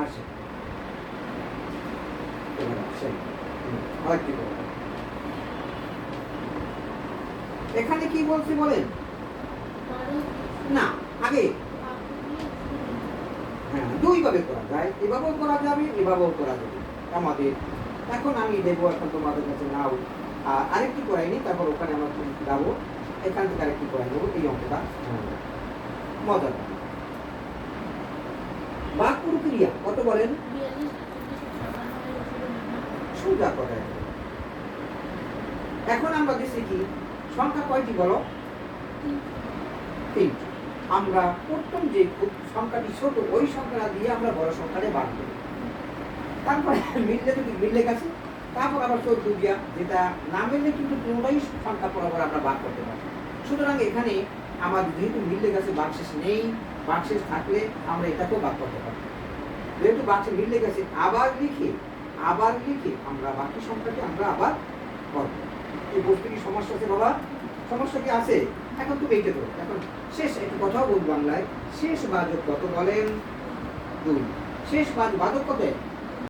আসে এবার আসেন আরেকটি কথা। এখানে কি বলছি বলেন না আগে হ্যাঁ দুই ভাবে করা যায়, এভাবেও করা যাবে এভাবেও করা যাবে আমাদের। এখন আমি দেবো, এখন তোমাদের কাছে নাও আরেকটি করাইনি, তারপর ওখানে আমরা যাবো, এখান থেকে আরেকটি করাই দেবো এই অঙ্কটা মজা। বাক প্রক্রিয়া কত বলেন? সোজা কথা। এখন আমরা দেখছি কি সংখ্যা কয়টি বলো? 3। আমরা প্রথম যে সংখ্যাটি ছোট ওই সংখ্যাটা দিয়ে আমরা বড় সংখ্যাটা ভাগ করি, তারপরে মিললে যদি মিললে গেছে, তারপর আবার 14 দিয়া, যেটা না মিললে কিন্তু পুরোটাই সংখ্যা বরাবর আমরা ভাগ করতে পারি। সুতরাং এখানে আমাদের যেহেতু মিললে গেছে, ভাগশেষ নেই, ভাগশেষ থাকলে আমরা এটাকেও ভাগ করতে পারি। যেহেতু ভাগশেষ মিললে গেছে, আবার লিখে আমরা বাকি সংখ্যাটি আমরা আবার করব। এই বস্তু কি সমস্যা আছে বাবা? সমস্যা কি আছে? এখন তুমি এইটা করো। এখন শেষ একটু কথাও বলবো বাংলায়, শেষ বাদক কত বলেন? 2। শেষ বাদক কত?